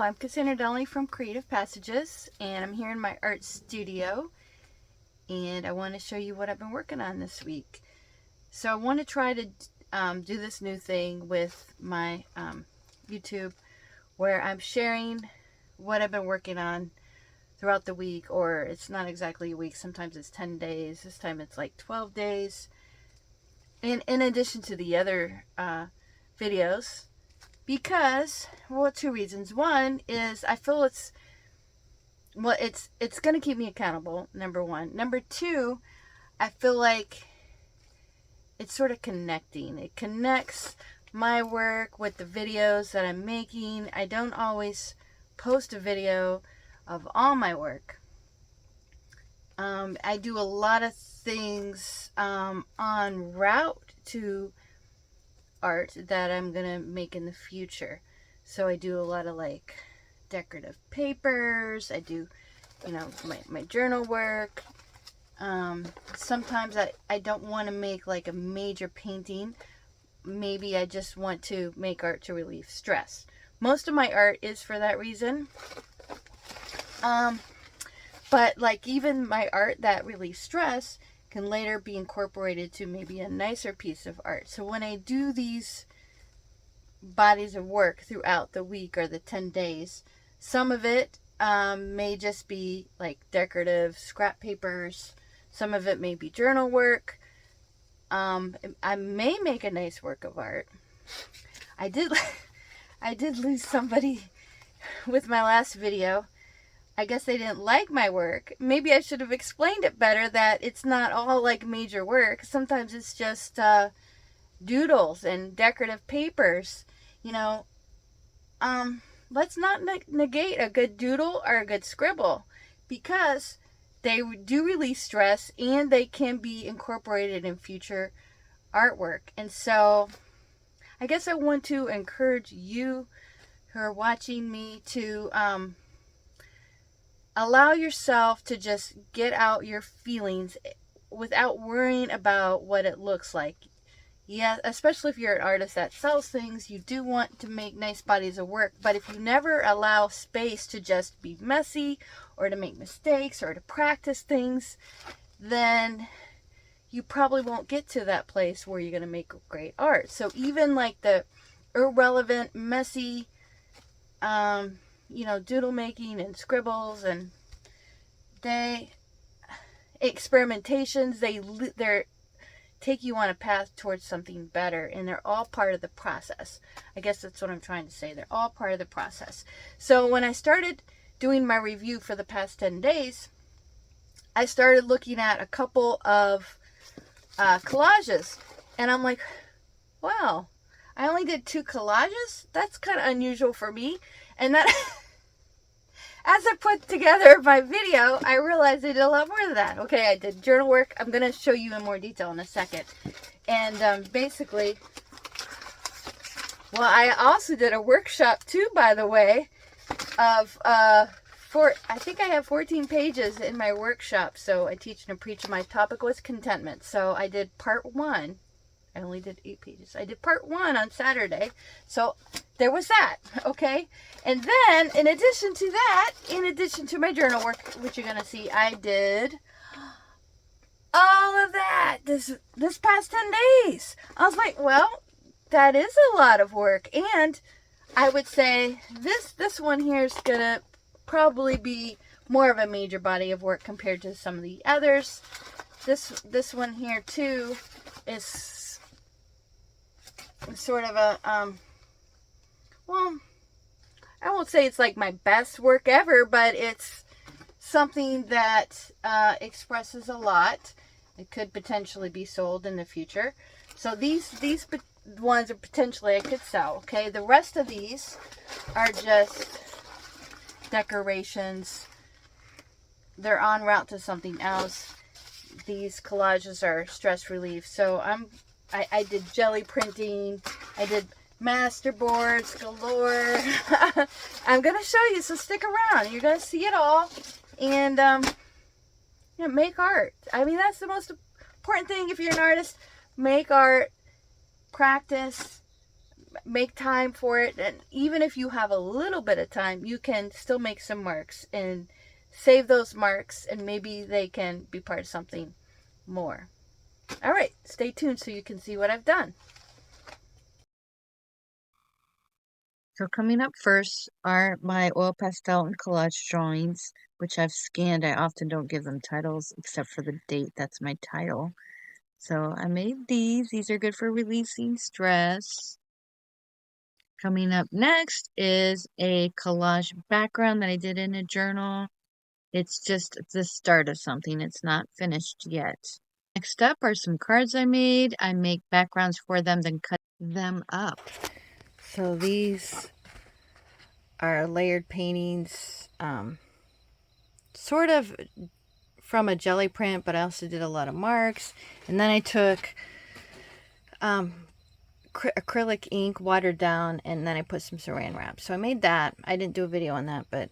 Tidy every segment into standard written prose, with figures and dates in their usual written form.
I'm Cassandra Donnelly from Creative Passages, and I'm here in my art studio, and I want to show you what I've been working on this week. So I want to try to do this new thing with my YouTube, where I'm sharing what I've been working on throughout the week, or it's not exactly a week, sometimes it's 10 days, this time it's like 12 days, and in addition to the other videos. Because, well, two reasons. One is I feel it's going to keep me accountable, number one. Number two, I feel like it's sort of connecting. It connects my work with the videos that I'm making. I don't always post a video of all my work. I do a lot of things en route to art that I'm gonna make in the future. So I do a lot of like decorative papers. I do, my journal work. Sometimes I don't want to make like a major painting. Maybe I just want to make art to relieve stress. Most of my art is for that reason. But like even my art that relieves stress can later be incorporated to maybe a nicer piece of art. So when I do these bodies of work throughout the week or the 10 days, some of it may just be like decorative scrap papers. Some of it may be journal work. I may make a nice work of art. I did lose somebody with my last video. I guess they didn't like my work. Maybe I should have explained it better, that it's not all like major work. Sometimes it's just doodles and decorative papers. Let's not negate a good doodle or a good scribble, because they do release stress and they can be incorporated in future artwork. And so I guess I want to encourage you who are watching me to allow yourself to just get out your feelings without worrying about what it looks like. Yeah, especially if you're an artist that sells things, you do want to make nice bodies of work. But if you never allow space to just be messy, or to make mistakes, or to practice things, then you probably won't get to that place where you're going to make great art. So even like the irrelevant, messy, doodle making and scribbles and experimentations, they're take you on a path towards something better, and they're all part of the process. I guess that's what I'm trying to say. They're all part of the process. So when I started doing my review for the past 10 days, I started looking at a couple of collages, and I'm like, wow, I only did 2 collages? That's kind of unusual for me. And that as I put together my video, I realized I did a lot more than that. Okay, I did journal work. I'm going to show you in more detail in a second. And basically, well, I also did a workshop too, by the way, of I think I have 14 pages in my workshop. So I teach and preach. My topic was contentment. So I did part 1. I only did 8 pages. I did part 1 on Saturday. So there was that, okay? And then, in addition to that, in addition to my journal work, which you're going to see, I did all of that this past 10 days. I was like, well, that is a lot of work. And I would say this one here is going to probably be more of a major body of work compared to some of the others. This one here, too, is sort of a, well, I won't say it's like my best work ever, but it's something that expresses a lot. It could potentially be sold in the future. So these ones are potentially I could sell, okay? The rest of these are just decorations. They're en route to something else. These collages are stress relief. So I did jelly printing. I did masterboards galore. I'm going to show you, so stick around. You're going to see it all. And, make art. I mean, that's the most important thing if you're an artist. Make art, practice, make time for it. And even if you have a little bit of time, you can still make some marks and save those marks, and maybe they can be part of something more. All right, stay tuned so you can see what I've done. So coming up first are my oil pastel and collage drawings, which I've scanned. I often don't give them titles except for the date. That's my title. So I made these. These are good for releasing stress. Coming up next is a collage background that I did in a journal. It's just the start of something. It's not finished yet. Next up are some cards I made. I make backgrounds for them, then cut them up. So these are layered paintings, sort of from a jelly print, but I also did a lot of marks. And then I took acrylic ink, watered down, and then I put some saran wrap. So I made that. I didn't do a video on that, but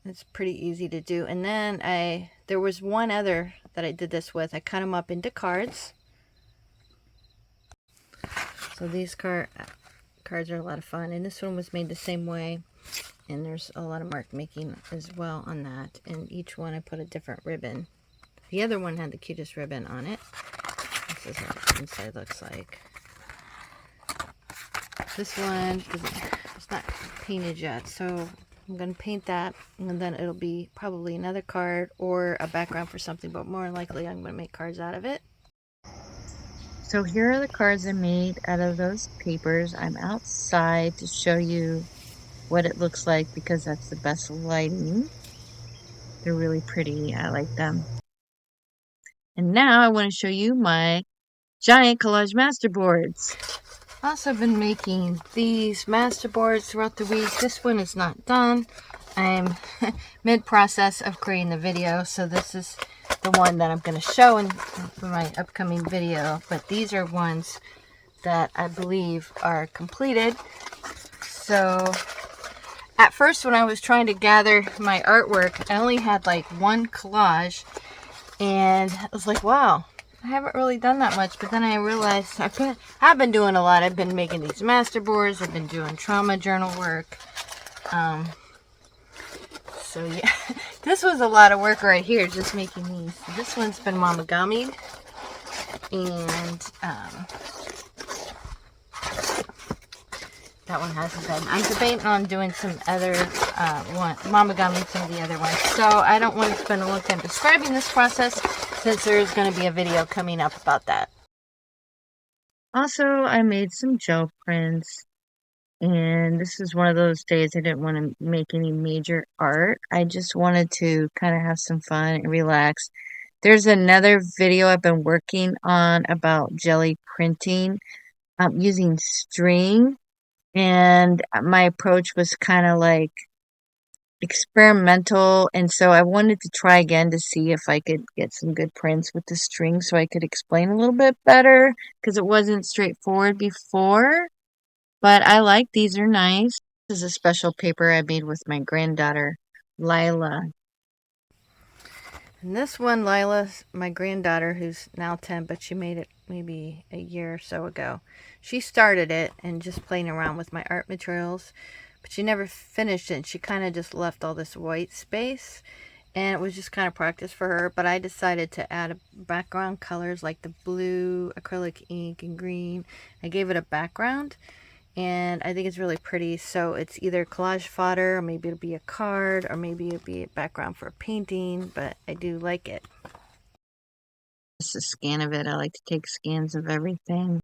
it's pretty easy to do. And then there was one other that I did this with. I cut them up into cards. So these cards are a lot of fun, and this one was made the same way, and there's a lot of mark making as well on that. And each one I put a different ribbon. The other one had the cutest ribbon on it. This is what the inside looks like. This one it's not painted yet, so I'm going to paint that, and then it'll be probably another card or a background for something, but more likely I'm going to make cards out of it. So here are the cards I made out of those papers. I'm outside to show you what it looks like because that's the best lighting. They're really pretty. I like them. And now I want to show you my giant collage masterboards. I've also been making these masterboards throughout the week. This one is not done. I'm mid-process of creating the video, so this is the one that I'm going to show in my upcoming video. But these are ones that I believe are completed. So at first, when I was trying to gather my artwork, I only had like one collage, and I was like, wow, I haven't really done that much. But then I realized I've been doing a lot. I've been making these masterboards. I've been doing trauma journal work. So yeah, this was a lot of work right here, just making these. This one's been Mamagami'd, and that one hasn't been. I'm debating on doing some other Mamagami, some of the other ones. So I don't want to spend a long time describing this process, since there's going to be a video coming up about that. Also, I made some gel prints, and this is one of those days I didn't want to make any major art. I just wanted to kind of have some fun and relax. There's another video I've been working on about jelly printing using string, and my approach was kind of like experimental, and so I wanted to try again to see if I could get some good prints with the string so I could explain a little bit better because it wasn't straightforward before. But I like these are nice. This is a special paper I made with my granddaughter, Lila. And this one, Lila's my granddaughter, who's now 10, but she made it maybe a year or so ago. She started it and just playing around with my art materials, but she never finished it. And she kind of just left all this white space, and it was just kind of practice for her. But I decided to add background colors like the blue, acrylic ink, and green. I gave it a background, and I think it's really pretty. So it's either collage fodder, or maybe it'll be a card, or maybe it'll be a background for a painting, but I do like it. Just a scan of it. I like to take scans of everything.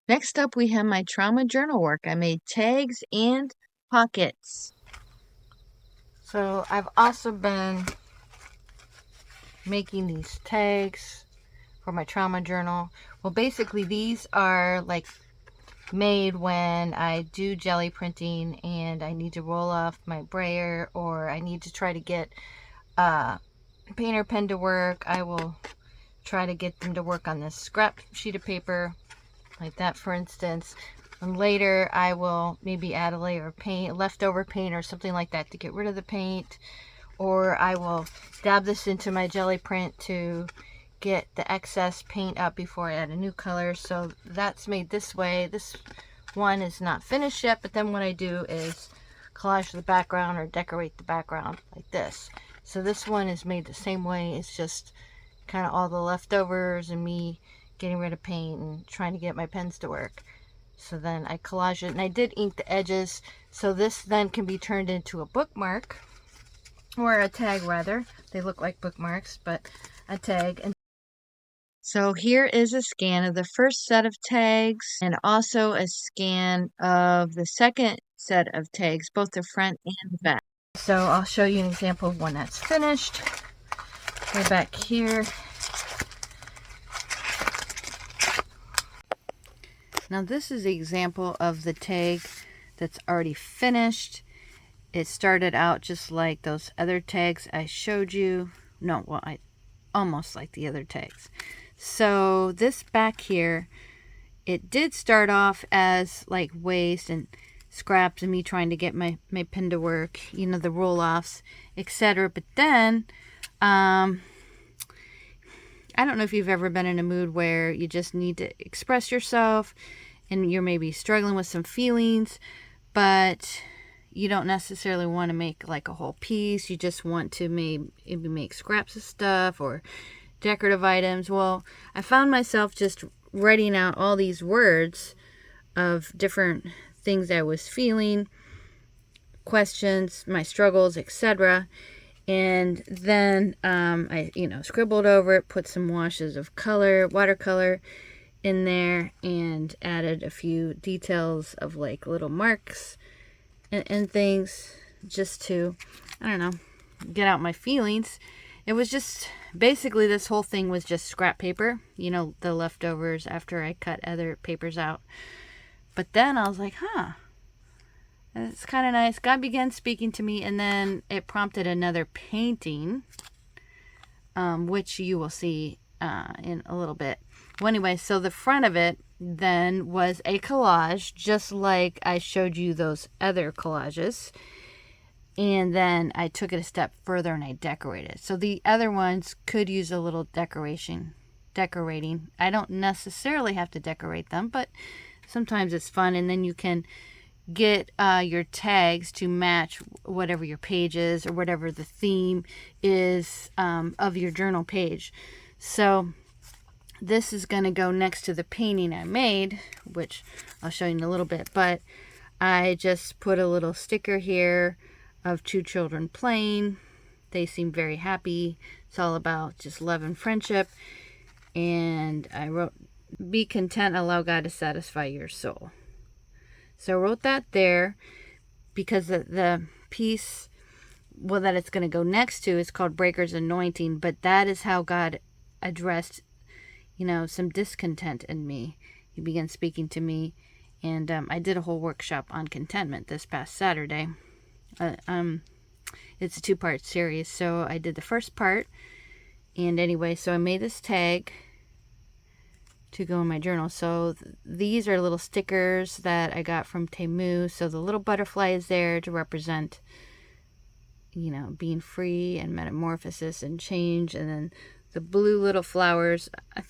Next up, we have my trauma journal work. I made tags and pockets. So I've also been making these tags for my trauma journal. Well, basically these are like made when I do jelly printing and I need to roll off my brayer, or I need to try to get a painter pen to work. I will try to get them to work on this scrap sheet of paper like that, for instance. And later I will maybe add a layer of paint, leftover paint or something like that, to get rid of the paint. Or I will dab this into my jelly print to get the excess paint up before I add a new color. So that's made this way. This one is not finished yet, but then what I do is collage the background or decorate the background like this. So this one is made the same way. It's just kind of all the leftovers and me getting rid of paint and trying to get my pens to work. So then I collage it, and I did ink the edges, so this then can be turned into a bookmark, or a tag rather. They look like bookmarks, but a tag. And so here is a scan of the first set of tags and also a scan of the second set of tags, both the front and the back. so I'll show you an example of one that's finished. Way back here. Now this is the example of the tag that's already finished. It started out just like those other tags I showed you. No, well, I almost like the other tags. So this back here, it did start off as like waste and scraps and me trying to get my pen to work, you know, the roll-offs, etc. But then, I don't know if you've ever been in a mood where you just need to express yourself and you're maybe struggling with some feelings, but you don't necessarily want to make like a whole piece. You just want to maybe make scraps of stuff or decorative items. Well, I found myself just writing out all these words of different things I was feeling, questions, my struggles, etc. And then I, scribbled over it, put some washes of color, watercolor in there, and added a few details of like little marks and things just to, I don't know, get out my feelings. It was just, basically this whole thing was just scrap paper, the leftovers after I cut other papers out. But then I was like, it's kind of nice. God began speaking to me, and then it prompted another painting, which you will see in a little bit. Well, anyway, so the front of it then was a collage, just like I showed you those other collages. And then I took it a step further and I decorated. So the other ones could use a little decorating. I don't necessarily have to decorate them, but sometimes it's fun. And then you can get your tags to match whatever your page is or whatever the theme is of your journal page. So this is going to go next to the painting I made, which I'll show you in a little bit. But I just put a little sticker here of two children playing. They seem very happy. It's all about just love and friendship. And I wrote, be content, allow God to satisfy your soul. So I wrote that there because the piece, that it's going to go next to is called Breaker's Anointing. But that is how God addressed, some discontent in me. He began speaking to me. And I did a whole workshop on contentment this past Saturday. It's a 2-part series, so I did the first part, and anyway, so I made this tag to go in my journal. So these are little stickers that I got from Temu. So the little butterfly is there to represent, being free and metamorphosis and change. And then the blue little flowers, I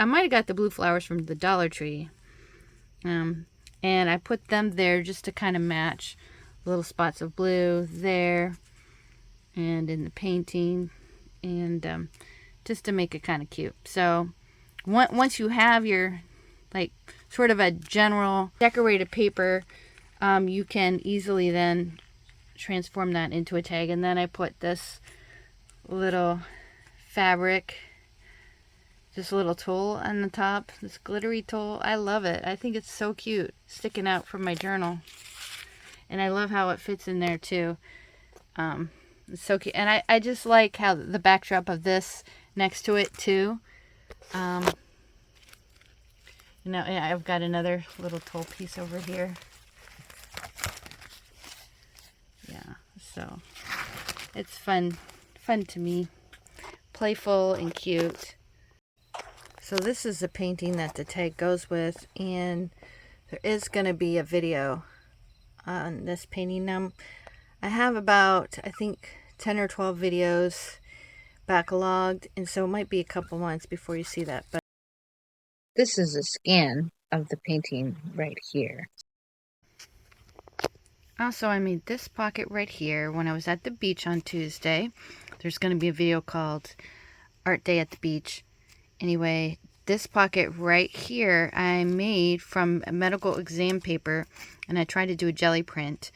might have got the blue flowers from the Dollar Tree, and I put them there just to kind of match little spots of blue there and in the painting, and just to make it kind of cute. So once you have your sort of a general decorated paper, you can easily then transform that into a tag. And then I put this little fabric, this little tulle on the top, this glittery tulle. I love it. I think it's so cute, sticking out from my journal. And I love how it fits in there too. It's so cute. And I just like how the backdrop of this next to it too. I've got another little tulle piece over here. Yeah, so it's fun to me. Playful and cute. So this is the painting that the tag goes with, and there is going to be a video on this painting. I have about, I think, 10 or 12 videos, backlogged, and so it might be a couple months before you see that. But This is a scan of the painting right here. also, I made this pocket right here when I was at the beach on Tuesday. There's going to be a video called Art Day at the Beach. Anyway, this pocket right here I made from medical exam paper, and I tried to do a jelly print,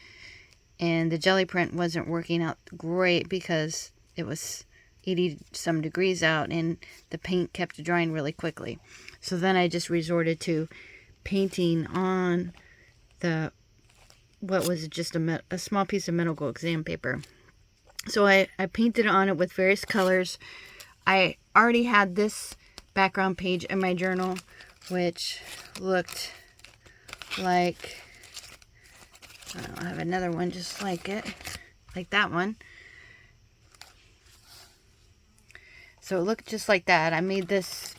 and the jelly print wasn't working out great because it was 80 some degrees out and the paint kept drying really quickly. So then I just resorted to painting on the what was just a small piece of medical exam paper. So I painted on it with various colors. I already had this background page in my journal, which looked like, I have another one just like it, like that one. So it looked just like that. I made this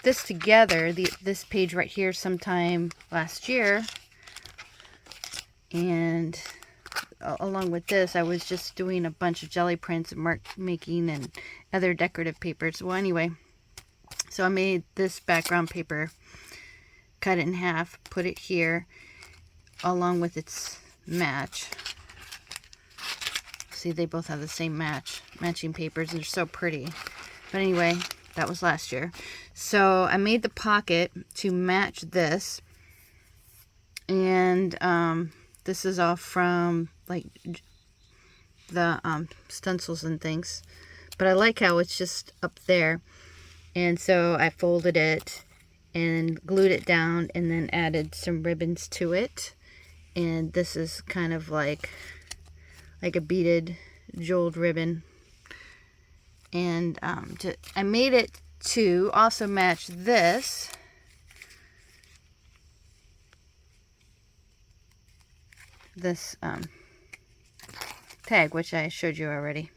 together, this page right here, sometime last year. And along with this, I was just doing a bunch of jelly prints and mark making and other decorative papers. Well, anyway, so I made this background paper, cut it in half, put it here, along with its match. See, they both have the same matching papers. They're so pretty. But anyway, that was last year. So I made the pocket to match this. And this is all from like the stencils and things. But I like how it's just up there. And so I folded it and glued it down and then added some ribbons to it. And this is kind of like a beaded jeweled ribbon. And I made it to also match this. This tag, which I showed you already.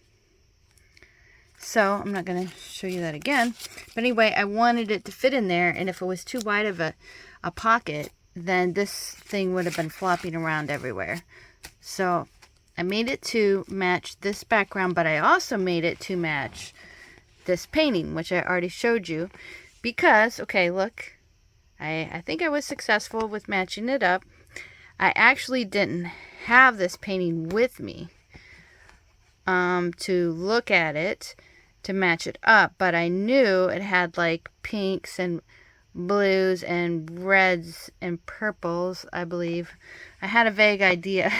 So I'm not going to show you that again. But anyway, I wanted it to fit in there, and if it was too wide of a pocket, then this thing would have been flopping around everywhere. So I made it to match this background, but I also made it to match this painting, which I already showed you. Because, okay, look, I think I was successful with matching it up. I actually didn't have this painting with me to look at it, to match it up, but I knew it had like pinks and blues and reds and purples, I believe. I had a vague idea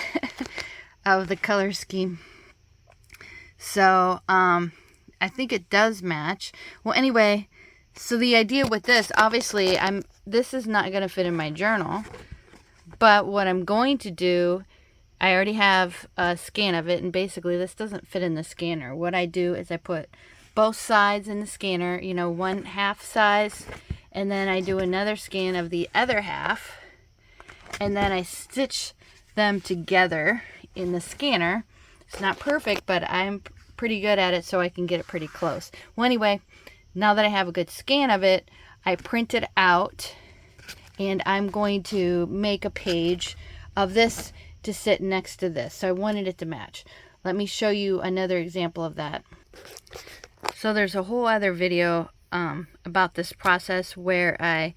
of the color scheme. So, I think it does match. Well, anyway, so the idea with this, obviously, this is not going to fit in my journal. But what I'm going to do, I already have a scan of it, and basically this doesn't fit in the scanner. What I do is I put both sides in the scanner, you know, one half size, and then I do another scan of the other half, and then I stitch them together in the scanner. It's not perfect, but I'm pretty good at it, so I can get it pretty close. Well, anyway, now that I have a good scan of it, I print it out. And I'm going to make a page of this to sit next to this. So I wanted it to match. Let me show you another example of that. So there's a whole other video about this process where I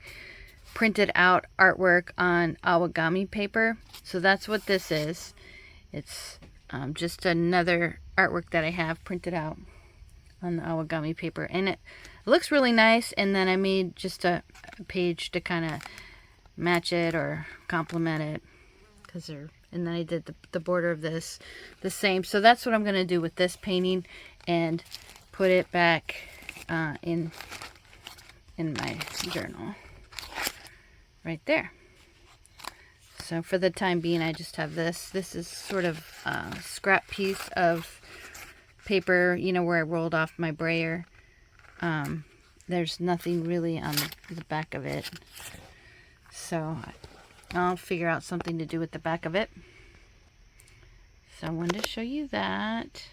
printed out artwork on origami paper. So that's what this is. It's just another artwork that I have printed out on the origami paper. And it looks really nice. And then I made just a page to kind of match it or complement it, and then I did the border of this the same. So that's what I'm going to do with this painting and put it back in my journal right there. So for the time being, I just have this. This is sort of a scrap piece of paper, you know, where I rolled off my brayer. There's nothing really on the back of it. So I'll figure out something to do with the back of it. So I wanted to show you that.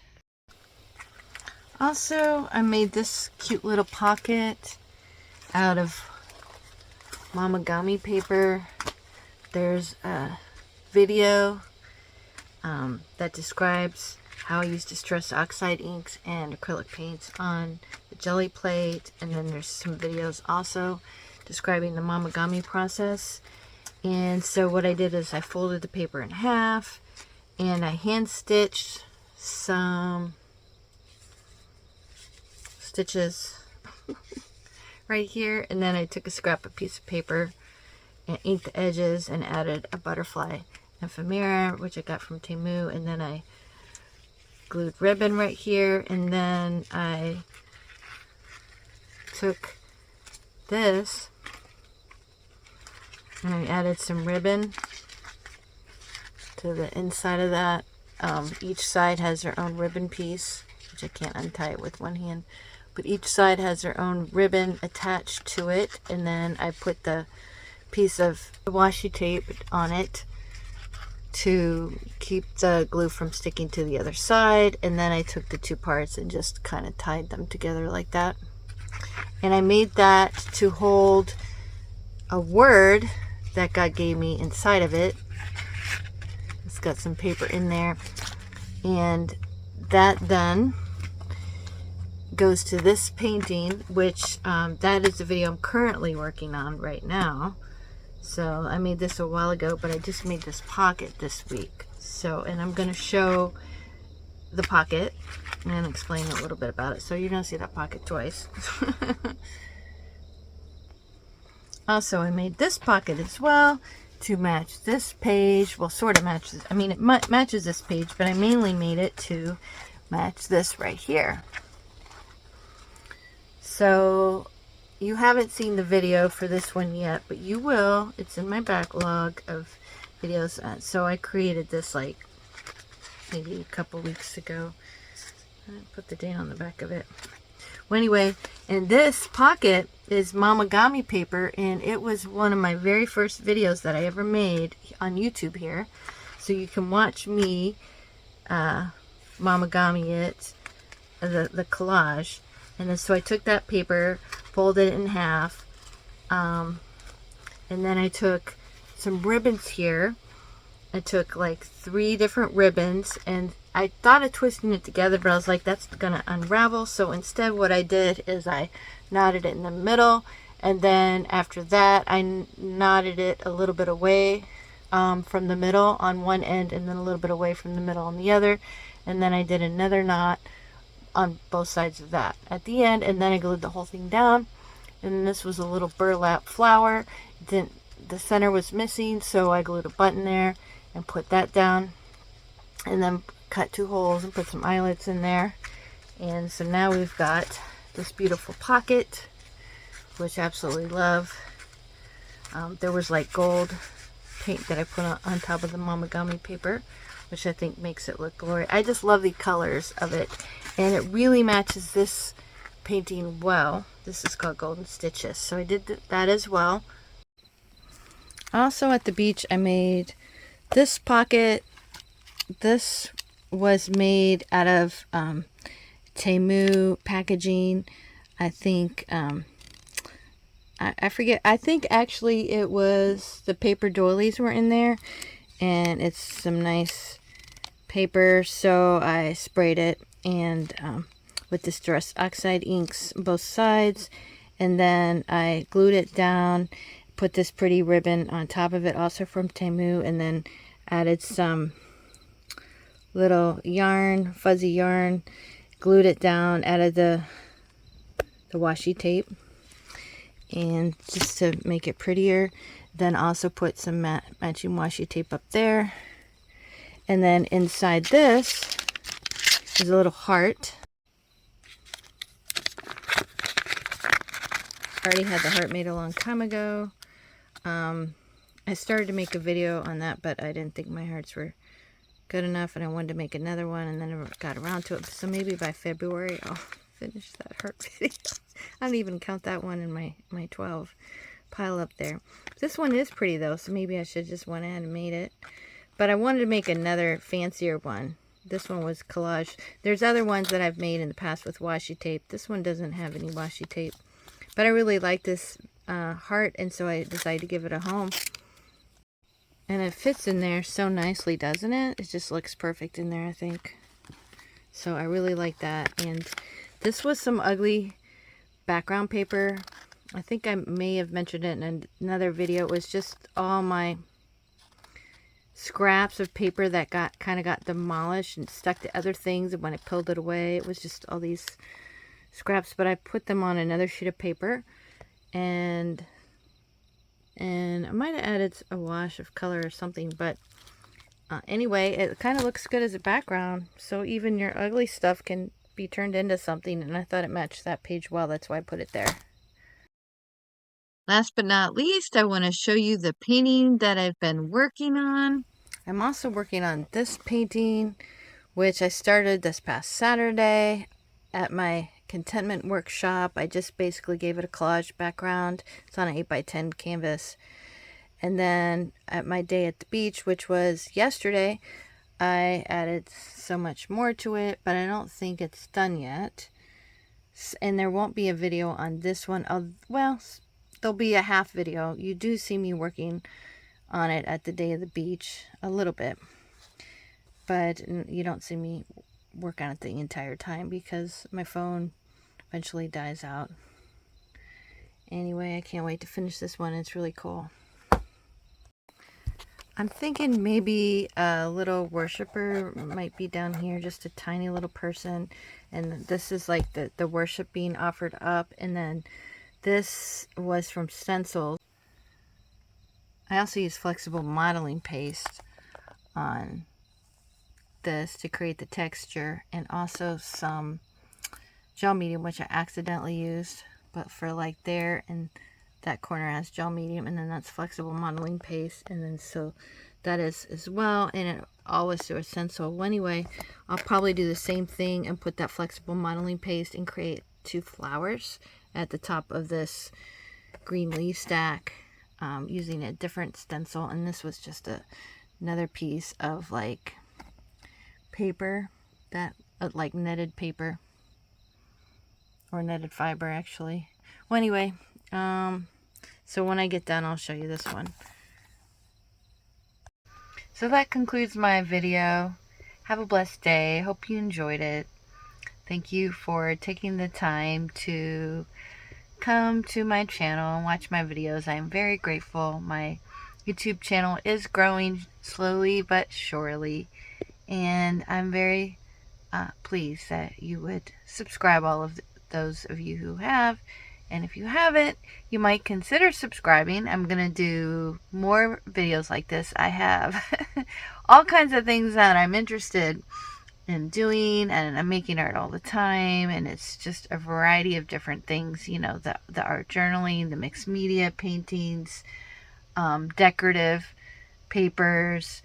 Also, I made this cute little pocket out of Mamagami paper. There's a video that describes how I use Distress Oxide inks and acrylic paints on the jelly plate. And then there's some videos also describing the Mamagami process. And so what I did is I folded the paper in half and I hand stitched some stitches right here, and then I took a scrap of piece of paper and inked the edges and added a butterfly ephemera, which I got from Temu, and then I glued ribbon right here, and then I took this and I added some ribbon to the inside of that. Each side has their own ribbon piece, which I can't untie it with one hand, but each side has their own ribbon attached to it, and then I put the piece of washi tape on it to keep the glue from sticking to the other side, and then I took the two parts and just kind of tied them together like that. And I made that to hold a word that God gave me inside of it. It's got some paper in there, and that then goes to this painting, which that is the video I'm currently working on right now. So I made this a while ago, but I just made this pocket this week. So, and I'm going to show the pocket and explain a little bit about it. So you're going to see that pocket twice. Also, I made this pocket as well to match this page. Well, sort of matches. I mean, it matches this page, but I mainly made it to match this right here. So you haven't seen the video for this one yet, but you will. It's in my backlog of videos. So I created this like maybe a couple weeks ago. I put the date on the back of it. Well, anyway, and this pocket is Mamagami paper, and it was one of my very first videos that I ever made on YouTube here. So you can watch me Mamagami it, the collage. And then so I took that paper, folded it in half, and then I took some ribbons here. I took like 3 different ribbons, and I thought of twisting it together, but I was like, that's gonna unravel. So instead what I did is I knotted it in the middle, and then after that I knotted it a little bit away from the middle on one end, and then a little bit away from the middle on the other, and then I did another knot on both sides of that at the end, and then I glued the whole thing down. And this was a little burlap flower. The center was missing, so I glued a button there and put that down, and then cut 2 holes and put some eyelets in there. And so now we've got this beautiful pocket, which I absolutely love. There was like gold paint that I put on top of the Mamagami paper, which I think makes it look glorious. I just love the colors of it, and it really matches this painting well. This is called Golden Stitches, so I did that as well. Also at the beach I made this pocket. This was made out of Temu packaging. I think I forget. I think actually it was the paper doilies were in there, and it's some nice paper. So I sprayed it and with Distress Oxide inks both sides, and then I glued it down. Put this pretty ribbon on top of it, also from Temu, and then added some little yarn, fuzzy yarn, glued it down, added the washi tape, and just to make it prettier, then also put some matching washi tape up there. And then inside this is a little heart. I already had the heart made a long time ago. I started to make a video on that, but I didn't think my hearts were good enough, and I wanted to make another one, and then I got around to it. So maybe by February I'll finish that heart video. I don't even count that one in my 12 pile up there. This one is pretty though, so maybe I should just went ahead and made it. But I wanted to make another fancier one. This one was collage. There's other ones that I've made in the past with washi tape. This one doesn't have any washi tape, but I really like this heart, and so I decided to give it a home. And it fits in there so nicely, doesn't it? It just looks perfect in there, I think. So I really like that. And this was some ugly background paper. I think I may have mentioned it in another video. It was just all my scraps of paper that kind of got demolished and stuck to other things, and when I pulled it away, it was just all these scraps. But I put them on another sheet of paper, and I might have added a wash of color or something, but anyway, it kind of looks good as a background, so even your ugly stuff can be turned into something, and I thought it matched that page well. That's why I put it there. Last but not least, I want to show you the painting that I've been working on. I'm also working on this painting, which I started this past Saturday at my contentment workshop. I just basically gave it a collage background. It's on an 8x10 canvas. And then at my day at the beach, which was yesterday, I added so much more to it, but I don't think it's done yet. And there won't be a video on this one. Well, there'll be a half video. You do see me working on it at the day of the beach a little bit, but you don't see me work on it the entire time because my phone eventually dies out. Anyway, I can't wait to finish this one. It's really cool. I'm thinking maybe a little worshiper might be down here, just a tiny little person, and this is like the worship being offered up, and then this was from stencils. I also use flexible modeling paste on this to create the texture, and also some gel medium, which I accidentally used, but for like there and that corner has gel medium, and then that's flexible modeling paste, and then so that is as well, and it always through a stencil. Well, anyway, I'll probably do the same thing and put that flexible modeling paste and create 2 flowers at the top of this green leaf stack, using a different stencil. And this was just another piece of like paper that like netted paper, or netted fiber actually. Well, anyway, so when I get done, I'll show you this one. So that concludes my video. Have a blessed day. Hope you enjoyed it. Thank you for taking the time to come to my channel and watch my videos. I am very grateful. My YouTube channel is growing slowly but surely, and I'm very pleased that you would subscribe, all of those of you who have. And if you haven't, you might consider subscribing. I'm going to do more videos like this. I have all kinds of things that I'm interested in doing, and I'm making art all the time, and it's just a variety of different things, you know, the art journaling, the mixed media paintings, decorative papers,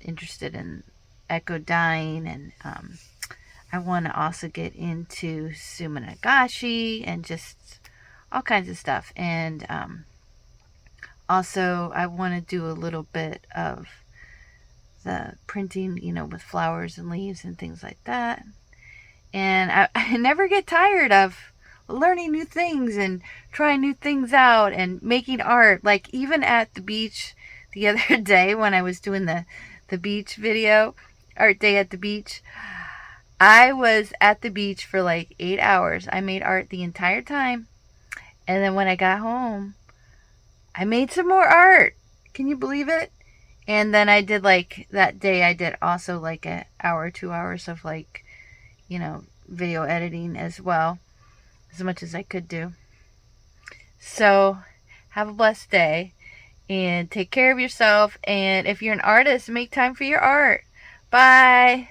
interested in eco dyeing, and I want to also get into suminagashi and just all kinds of stuff. And also I want to do a little bit of the printing, you know, with flowers and leaves and things like that. And I never get tired of learning new things and trying new things out and making art. Like even at the beach the other day when I was doing the beach video, art day at the beach, I was at the beach for like 8 hours. I made art the entire time. And then when I got home, I made some more art. Can you believe it? And then I did, like, that day I did also like an hour, 2 hours of, like, you know, video editing as well, as much as I could do. So have a blessed day and take care of yourself. And if you're an artist, make time for your art. Bye.